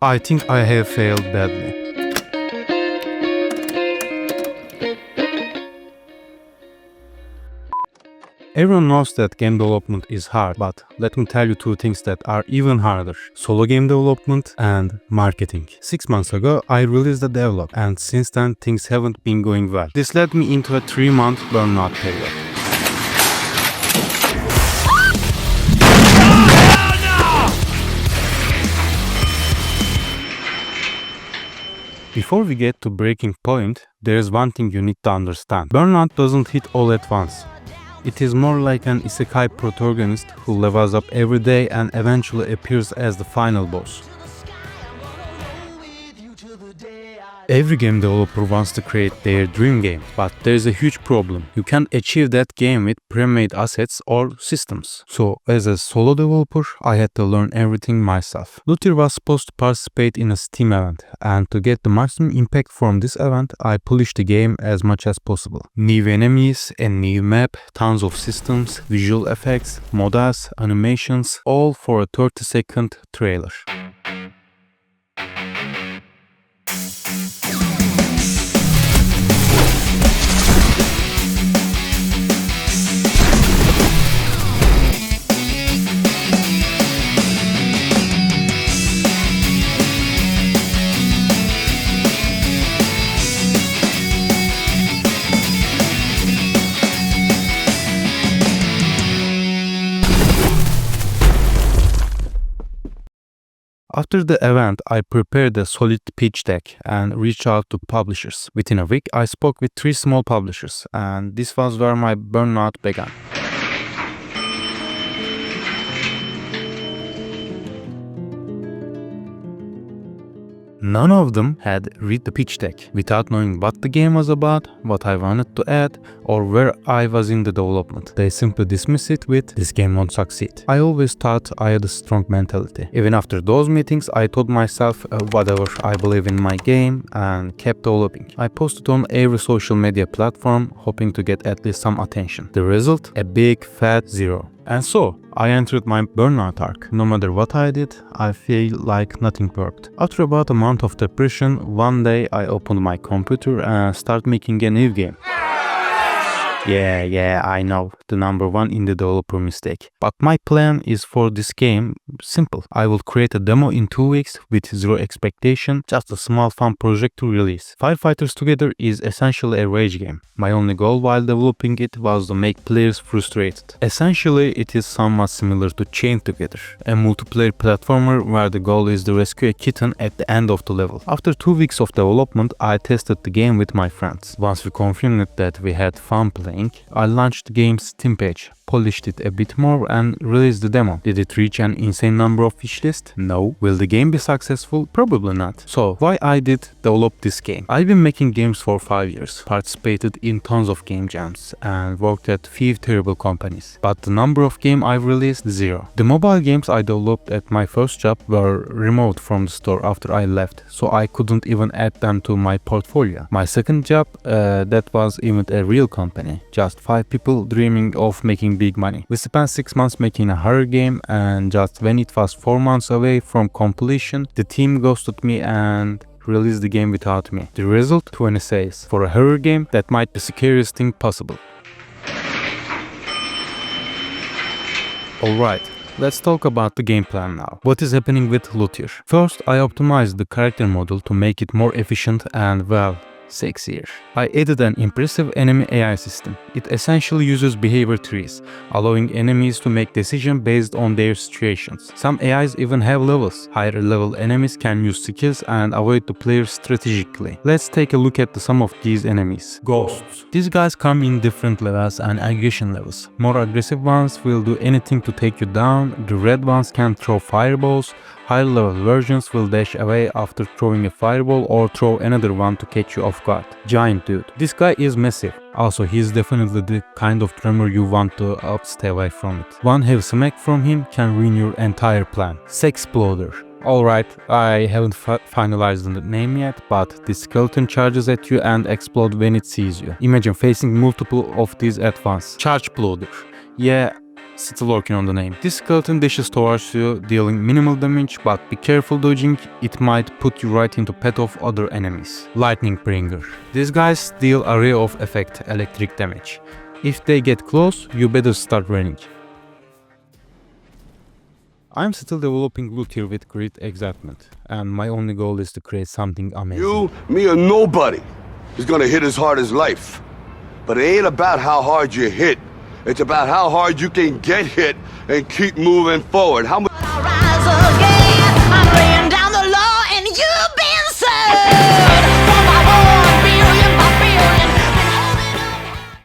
I think I have failed badly. Everyone knows that game development is hard, but let me tell you two things that are even harder. Solo game development and marketing. 6 months ago, I released the develop, and since then things haven't been going well. This led me into a 3-month burnout period. Before we get to breaking point, there is one thing you need to understand. Burnout doesn't hit all at once. It is more like an isekai protagonist who levels up every day and eventually appears as the final boss. Every game developer wants to create their dream game, but there is a huge problem. You can't achieve that game with pre-made assets or systems. So, as a solo developer, I had to learn everything myself. Luthier was supposed to participate in a Steam event, and to get the maximum impact from this event, I polished the game as much as possible. New enemies, a new map, tons of systems, visual effects, modas, animations, all for a 30-second trailer. After the event, I prepared a solid pitch deck and reached out to publishers. Within a week, I spoke with 3 small publishers, and this was where my burnout began. None of them had read the pitch deck. Without knowing what the game was about, what I wanted to add, or where I was in the development, they simply dismissed it with, "This game won't succeed." I always thought I had a strong mentality. Even after those meetings, I told myself whatever, I believe in my game, and kept developing. I posted on every social media platform, hoping to get at least some attention. The result? A big fat 0. And so, I entered my burnout arc. No matter what I did, I feel like nothing worked. After about a month of depression, one day I opened my computer and started making a new game. Yeah, I know, the number one indie developer mistake. But my plan is for this game simple. I will create a demo in 2 weeks with 0 expectation, just a small fun project to release. Firefighters Together is essentially a rage game. My only goal while developing it was to make players frustrated. Essentially, it is somewhat similar to Chained Together, a multiplayer platformer where the goal is to rescue a kitten at the end of the level. After 2 weeks of development, I tested the game with my friends. Once we confirmed that we had fun playing, I launched the game's Steam page, polished it a bit more and released the demo. Did it reach an insane number of wishlist? No. Will the game be successful? Probably not. So, why I did develop this game? I've been making games for 5 years, participated in tons of game jams, and worked at few terrible companies. But the number of games I've released, 0. The mobile games I developed at my first job were removed from the store after I left, so I couldn't even add them to my portfolio. My second job, that was even a real company. Just 5 people dreaming of making big money. We spent 6 months making a horror game, and just when it was 4 months away from completion, the team ghosted me and released the game without me. The result? 20 sales. For a horror game, that might be the scariest thing possible. Alright, let's talk about the game plan now. What is happening with Luthier? First, I optimized the character model to make it more efficient and, well, sexier. I added an impressive enemy AI system. It essentially uses behavior trees, allowing enemies to make decisions based on their situations. Some AIs even have levels. Higher level enemies can use skills and avoid the player strategically. Let's take a look at some of these enemies. Ghosts. These guys come in different levels and aggression levels. More aggressive ones will do anything to take you down. The red ones can throw fireballs. Higher level versions will dash away after throwing a fireball or throw another one to catch you off guard. Giant dude. This guy is massive. Also, he's definitely the kind of drummer you want to stay away from it. One heavy smack from him can ruin your entire plan. Sexploder. Alright, I haven't finalized the name yet, but the skeleton charges at you and explodes when it sees you. Imagine facing multiple of these at once. Charge Ploder. Yeah, Still working on the name. This skeleton dashes towards you, dealing minimal damage, but be careful dodging, it might put you right into path of other enemies. Lightning Bringer. These guys deal array of effect, electric damage. If they get close, you better start running. I'm still developing loot here with great excitement, and my only goal is to create something amazing. You, me, or nobody is gonna hit as hard as life. But it ain't about how hard you hit. It's about how hard you can get hit and keep moving forward. How much